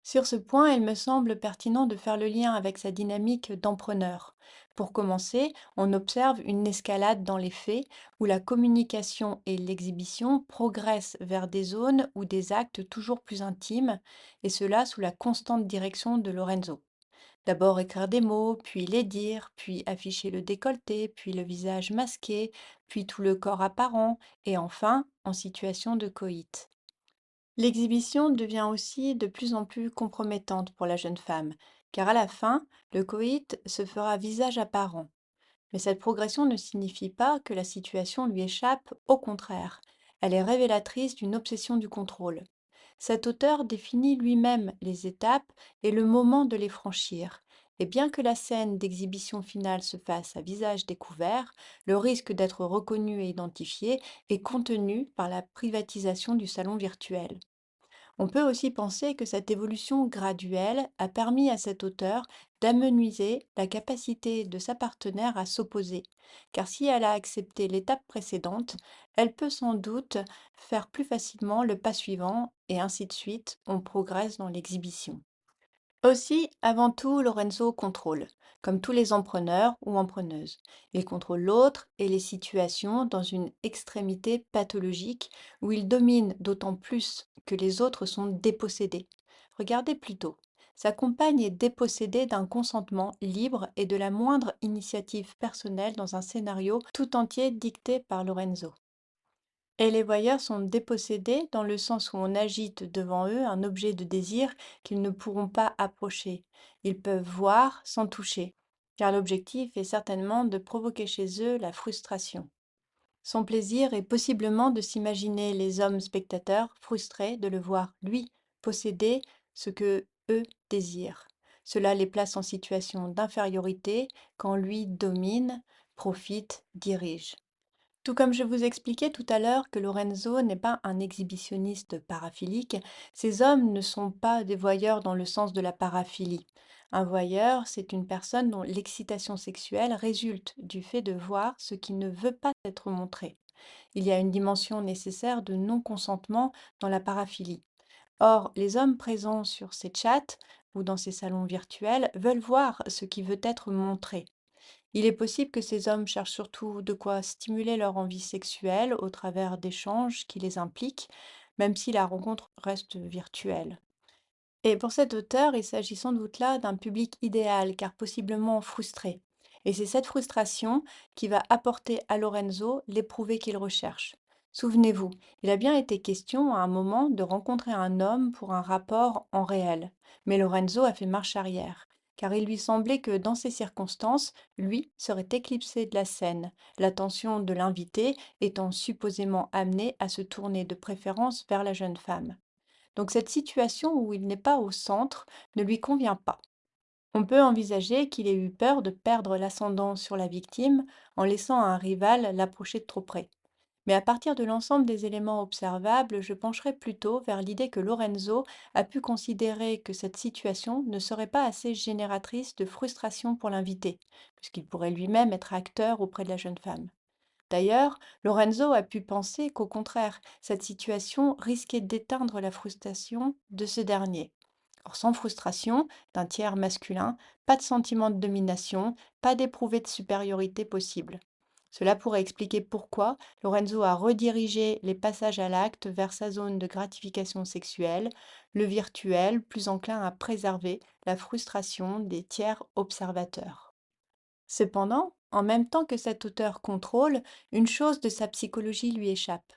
Sur ce point, il me semble pertinent de faire le lien avec sa dynamique d'empreneur. Pour commencer, on observe une escalade dans les faits où la communication et l'exhibition progressent vers des zones ou des actes toujours plus intimes, et cela sous la constante direction de Lorenzo. D'abord écrire des mots, puis les dire, puis afficher le décolleté, puis le visage masqué, puis tout le corps apparent, et enfin en situation de coït. L'exhibition devient aussi de plus en plus compromettante pour la jeune femme, car à la fin, le coït se fera visage apparent. Mais cette progression ne signifie pas que la situation lui échappe, au contraire, elle est révélatrice d'une obsession du contrôle. Cet auteur définit lui-même les étapes et le moment de les franchir. Et bien que la scène d'exhibition finale se fasse à visage découvert, le risque d'être reconnu et identifié est contenu par la privatisation du salon virtuel. On peut aussi penser que cette évolution graduelle a permis à cet auteur d'amenuiser la capacité de sa partenaire à s'opposer, car si elle a accepté l'étape précédente, elle peut sans doute faire plus facilement le pas suivant, et ainsi de suite, on progresse dans l'exhibition. Aussi, avant tout, Lorenzo contrôle, comme tous les empreneurs ou empreneuses. Il contrôle l'autre et les situations dans une extrémité pathologique où il domine d'autant plus que les autres sont dépossédés. Regardez plutôt. Sa compagne est dépossédée d'un consentement libre et de la moindre initiative personnelle dans un scénario tout entier dicté par Lorenzo. Et les voyeurs sont dépossédés dans le sens où on agite devant eux un objet de désir qu'ils ne pourront pas approcher. Ils peuvent voir sans toucher, car l'objectif est certainement de provoquer chez eux la frustration. Son plaisir est possiblement de s'imaginer les hommes spectateurs frustrés de le voir, lui, posséder ce que eux désirent. Cela les place en situation d'infériorité quand lui domine, profite, dirige. Tout comme je vous expliquais tout à l'heure que Lorenzo n'est pas un exhibitionniste paraphilique, ces hommes ne sont pas des voyeurs dans le sens de la paraphilie. Un voyeur, c'est une personne dont l'excitation sexuelle résulte du fait de voir ce qui ne veut pas être montré. Il y a une dimension nécessaire de non-consentement dans la paraphilie. Or, les hommes présents sur ces chats ou dans ces salons virtuels veulent voir ce qui veut être montré. Il est possible que ces hommes cherchent surtout de quoi stimuler leur envie sexuelle au travers d'échanges qui les impliquent, même si la rencontre reste virtuelle. Et pour cet auteur, il s'agit sans doute là d'un public idéal, car possiblement frustré. Et c'est cette frustration qui va apporter à Lorenzo l'éprouvé qu'il recherche. Souvenez-vous, il a bien été question à un moment de rencontrer un homme pour un rapport en réel. Mais Lorenzo a fait marche arrière, car il lui semblait que dans ces circonstances, lui serait éclipsé de la scène, l'attention de l'invité étant supposément amenée à se tourner de préférence vers la jeune femme. Donc cette situation où il n'est pas au centre ne lui convient pas. On peut envisager qu'il ait eu peur de perdre l'ascendant sur la victime en laissant un rival l'approcher de trop près. Mais à partir de l'ensemble des éléments observables, je pencherai plutôt vers l'idée que Lorenzo a pu considérer que cette situation ne serait pas assez génératrice de frustration pour l'invité, puisqu'il pourrait lui-même être acteur auprès de la jeune femme. D'ailleurs, Lorenzo a pu penser qu'au contraire, cette situation risquait d'éteindre la frustration de ce dernier. Or, sans frustration d'un tiers masculin, pas de sentiment de domination, pas d'éprouvé de supériorité possible. Cela pourrait expliquer pourquoi Lorenzo a redirigé les passages à l'acte vers sa zone de gratification sexuelle, le virtuel plus enclin à préserver la frustration des tiers observateurs. Cependant, en même temps que cet auteur contrôle, une chose de sa psychologie lui échappe.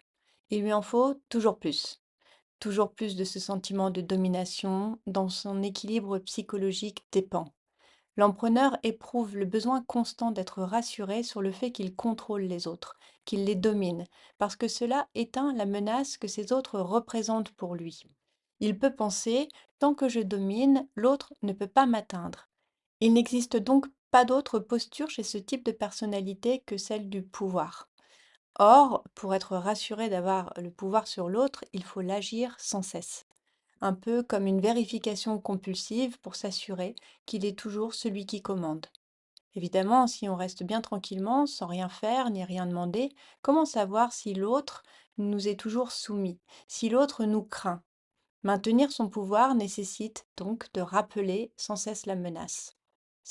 Il lui en faut toujours plus de ce sentiment de domination dont son équilibre psychologique dépend. L'empreneur éprouve le besoin constant d'être rassuré sur le fait qu'il contrôle les autres, qu'il les domine, parce que cela éteint la menace que ces autres représentent pour lui. Il peut penser, tant que je domine, l'autre ne peut pas m'atteindre. Il n'existe donc pas d'autre posture chez ce type de personnalité que celle du pouvoir. Or, pour être rassuré d'avoir le pouvoir sur l'autre, il faut l'agir sans cesse, un peu comme une vérification compulsive pour s'assurer qu'il est toujours celui qui commande. Évidemment, si on reste bien tranquillement, sans rien faire ni rien demander, comment savoir si l'autre nous est toujours soumis, si l'autre nous craint? Maintenir son pouvoir nécessite donc de rappeler sans cesse la menace.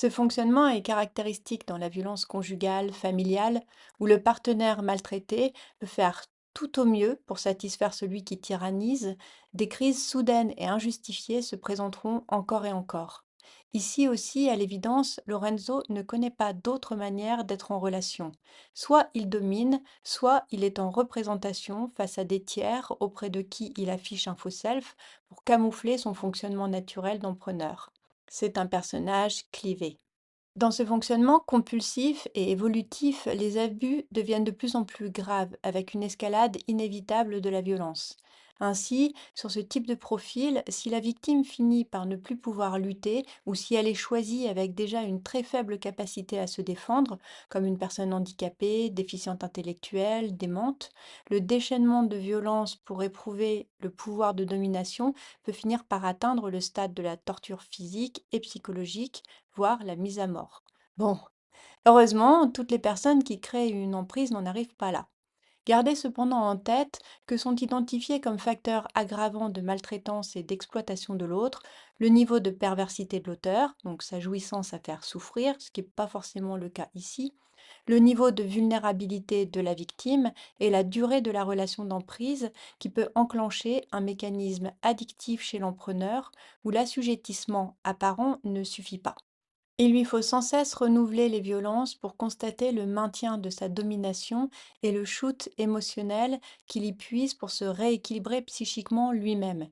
Ce fonctionnement est caractéristique dans la violence conjugale, familiale, où le partenaire maltraité peut faire tout au mieux pour satisfaire celui qui tyrannise. Des crises soudaines et injustifiées se présenteront encore et encore. Ici aussi, à l'évidence, Lorenzo ne connaît pas d'autre manière d'être en relation. Soit il domine, soit il est en représentation face à des tiers auprès de qui il affiche un faux self pour camoufler son fonctionnement naturel d'empreneur. C'est un personnage clivé. Dans ce fonctionnement compulsif et évolutif, les abus deviennent de plus en plus graves, avec une escalade inévitable de la violence. Ainsi, sur ce type de profil, si la victime finit par ne plus pouvoir lutter ou si elle est choisie avec déjà une très faible capacité à se défendre, comme une personne handicapée, déficiente intellectuelle, démente, le déchaînement de violence pour éprouver le pouvoir de domination peut finir par atteindre le stade de la torture physique et psychologique, voire la mise à mort. Bon, heureusement, toutes les personnes qui créent une emprise n'en arrivent pas là. Gardez cependant en tête que sont identifiés comme facteurs aggravants de maltraitance et d'exploitation de l'autre le niveau de perversité de l'auteur, donc sa jouissance à faire souffrir, ce qui n'est pas forcément le cas ici, le niveau de vulnérabilité de la victime et la durée de la relation d'emprise qui peut enclencher un mécanisme addictif chez l'empreneur où l'assujettissement apparent ne suffit pas. Il lui faut sans cesse renouveler les violences pour constater le maintien de sa domination et le shoot émotionnel qu'il y puise pour se rééquilibrer psychiquement lui-même.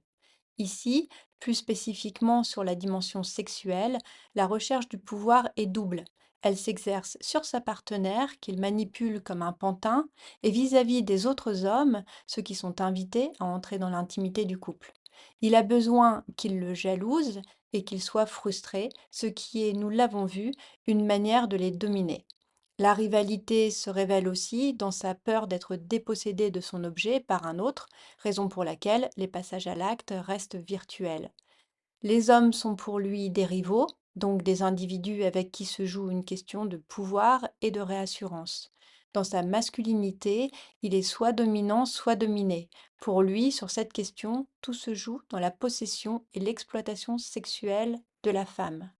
Ici, plus spécifiquement sur la dimension sexuelle, la recherche du pouvoir est double. Elle s'exerce sur sa partenaire, qu'il manipule comme un pantin, et vis-à-vis des autres hommes, ceux qui sont invités à entrer dans l'intimité du couple. Il a besoin qu'il le jalouse et qu'il soit frustré, ce qui est, nous l'avons vu, une manière de les dominer. La rivalité se révèle aussi dans sa peur d'être dépossédé de son objet par un autre, raison pour laquelle les passages à l'acte restent virtuels. Les hommes sont pour lui des rivaux, donc des individus avec qui se joue une question de pouvoir et de réassurance. Dans sa masculinité, il est soit dominant, soit dominé. Pour lui, sur cette question, tout se joue dans la possession et l'exploitation sexuelle de la femme.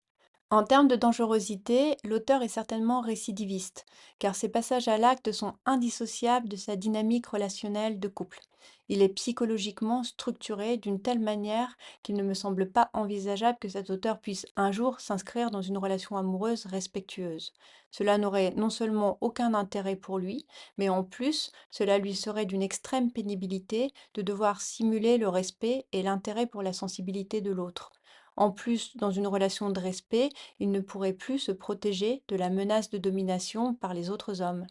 En termes de dangerosité, l'auteur est certainement récidiviste, car ses passages à l'acte sont indissociables de sa dynamique relationnelle de couple. Il est psychologiquement structuré d'une telle manière qu'il ne me semble pas envisageable que cet auteur puisse un jour s'inscrire dans une relation amoureuse respectueuse. Cela n'aurait non seulement aucun intérêt pour lui, mais en plus, cela lui serait d'une extrême pénibilité de devoir simuler le respect et l'intérêt pour la sensibilité de l'autre. En plus, dans une relation de respect, il ne pourrait plus se protéger de la menace de domination par les autres hommes.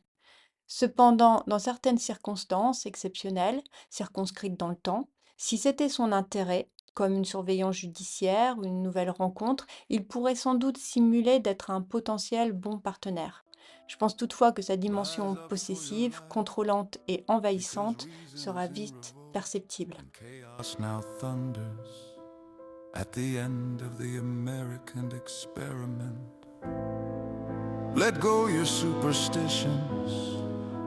Cependant, dans certaines circonstances exceptionnelles, circonscrites dans le temps, si c'était son intérêt, comme une surveillance judiciaire ou une nouvelle rencontre, il pourrait sans doute simuler d'être un potentiel bon partenaire. Je pense toutefois que sa dimension Rise up for your possessive, life, contrôlante et because envahissante reason sera is vite irrevocable, perceptible. and chaos now thunders at the end of the American experiment. Let go your superstitions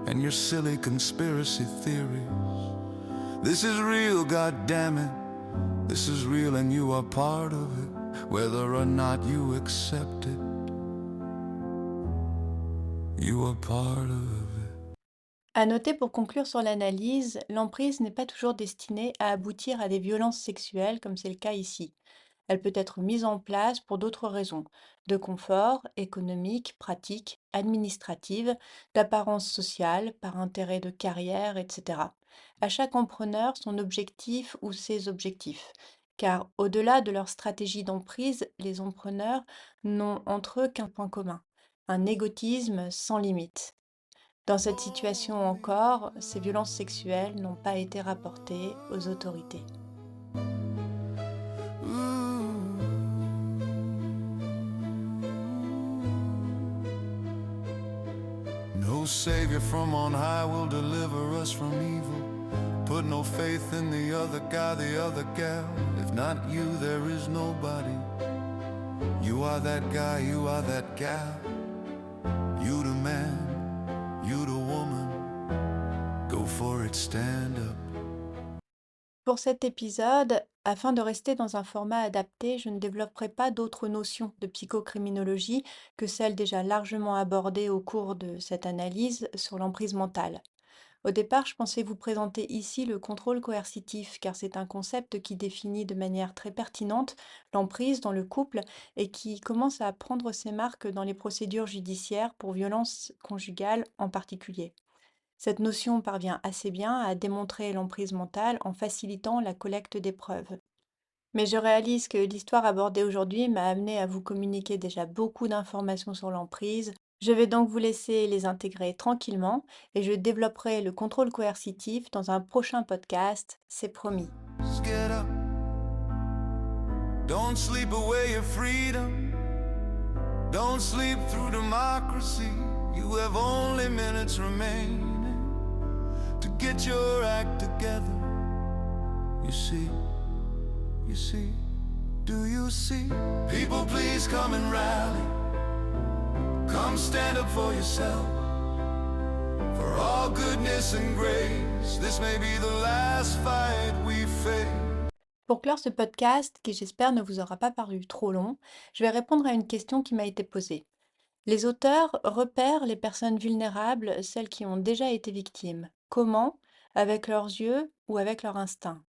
and your silly conspiracy theories. This is real, goddammit. This is real and you are part of it. Whether or not you accept it, you are part of it. À noter pour conclure sur l'analyse, l'emprise n'est pas toujours destinée à aboutir à des violences sexuelles comme c'est le cas ici. Elle peut être mise en place pour d'autres raisons, de confort, économique, pratique, administrative, d'apparence sociale, par intérêt de carrière, etc. À chaque empreneur son objectif ou ses objectifs. Car au-delà de leur stratégie d'emprise, les empreneurs n'ont entre eux qu'un point commun, un égotisme sans limite. Dans cette situation encore, ces violences sexuelles n'ont pas été rapportées aux autorités. No savior from on high will deliver us from evil. Put no faith in the other guy, the other gal. If not you, there is nobody. You are that guy, you are that gal. You the man, you the woman. Go for it, stand up. Pour cet épisode, afin de rester dans un format adapté, je ne développerai pas d'autres notions de psychocriminologie que celles déjà largement abordées au cours de cette analyse sur l'emprise mentale. Au départ, je pensais vous présenter ici le contrôle coercitif, car c'est un concept qui définit de manière très pertinente l'emprise dans le couple et qui commence à prendre ses marques dans les procédures judiciaires pour violences conjugales en particulier. Cette notion parvient assez bien à démontrer l'emprise mentale en facilitant la collecte des preuves. Mais je réalise que l'histoire abordée aujourd'hui m'a amené à vous communiquer déjà beaucoup d'informations sur l'emprise. Je vais donc vous laisser les intégrer tranquillement et je développerai le contrôle coercitif dans un prochain podcast, c'est promis. Just get up. Don't sleep away your freedom. Don't sleep through democracy. You have only minutes remaining to get your act together. You see, do you see? People, please come and rally. Come stand up for yourself. For all goodness and grace, this may be the last fight we face. Pour clore ce podcast, qui j'espère ne vous aura pas paru trop long, je vais répondre à une question qui m'a été posée. Les auteurs repèrent les personnes vulnérables, celles qui ont déjà été victimes. Comment? Avec leurs yeux ou avec leur instinct?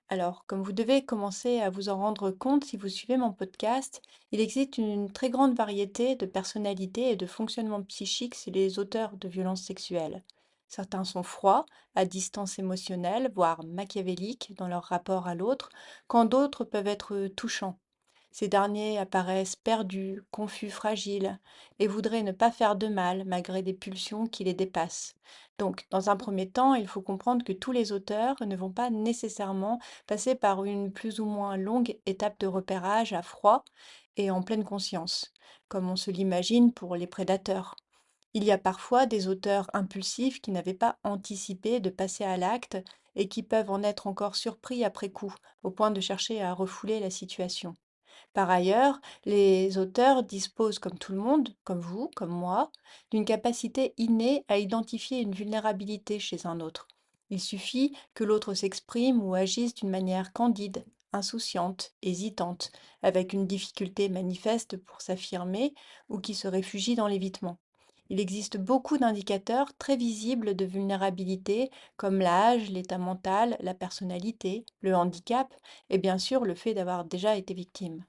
Alors, comme vous devez commencer à vous en rendre compte si vous suivez mon podcast, il existe une très grande variété de personnalités et de fonctionnements psychiques chez les auteurs de violences sexuelles. Certains sont froids, à distance émotionnelle, voire machiavéliques dans leur rapport à l'autre, quand d'autres peuvent être touchants. Ces derniers apparaissent perdus, confus, fragiles, et voudraient ne pas faire de mal malgré des pulsions qui les dépassent. Donc, dans un premier temps, il faut comprendre que tous les auteurs ne vont pas nécessairement passer par une plus ou moins longue étape de repérage à froid et en pleine conscience, comme on se l'imagine pour les prédateurs. Il y a parfois des auteurs impulsifs qui n'avaient pas anticipé de passer à l'acte et qui peuvent en être encore surpris après coup, au point de chercher à refouler la situation. Par ailleurs, les auteurs disposent, comme tout le monde, comme vous, comme moi, d'une capacité innée à identifier une vulnérabilité chez un autre. Il suffit que l'autre s'exprime ou agisse d'une manière candide, insouciante, hésitante, avec une difficulté manifeste pour s'affirmer ou qui se réfugie dans l'évitement. Il existe beaucoup d'indicateurs très visibles de vulnérabilité, comme l'âge, l'état mental, la personnalité, le handicap et bien sûr le fait d'avoir déjà été victime.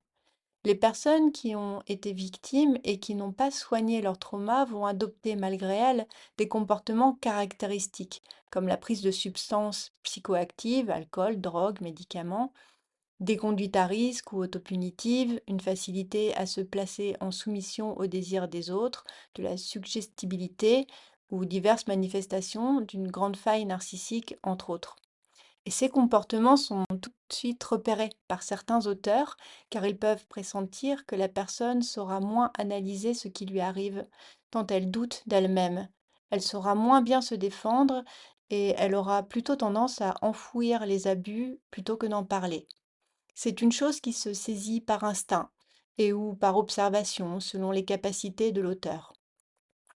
Les personnes qui ont été victimes et qui n'ont pas soigné leur trauma vont adopter malgré elles des comportements caractéristiques, comme la prise de substances psychoactives, alcool, drogue, médicaments, des conduites à risque ou autopunitives, une facilité à se placer en soumission aux désirs des autres, de la suggestibilité ou diverses manifestations d'une grande faille narcissique, entre autres. Et ces comportements sont tout de suite repérés par certains auteurs, car ils peuvent pressentir que la personne saura moins analyser ce qui lui arrive, tant elle doute d'elle-même. Elle saura moins bien se défendre et elle aura plutôt tendance à enfouir les abus plutôt que d'en parler. C'est une chose qui se saisit par instinct et ou par observation selon les capacités de l'auteur.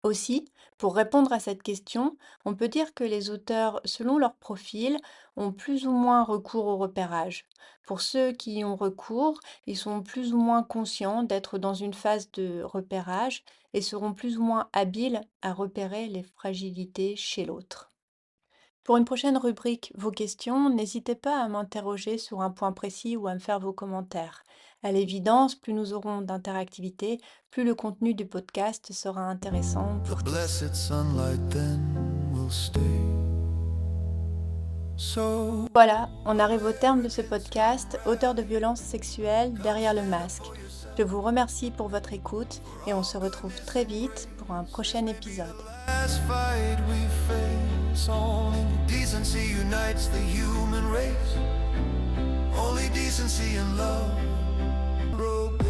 Aussi, pour répondre à cette question, on peut dire que les auteurs, selon leur profil, ont plus ou moins recours au repérage. Pour ceux qui y ont recours, ils sont plus ou moins conscients d'être dans une phase de repérage et seront plus ou moins habiles à repérer les fragilités chez l'autre. Pour une prochaine rubrique Vos questions, n'hésitez pas à m'interroger sur un point précis ou à me faire vos commentaires. À l'évidence, plus nous aurons d'interactivité, plus le contenu du podcast sera intéressant The pour tous. blessed sunlight then will stay. So Voilà, on arrive au terme de ce podcast, auteur de violences sexuelles derrière le masque. Je vous remercie pour votre écoute et on se retrouve très vite pour un prochain épisode. last fight we face, only decency unites the human race. Only decency and love broke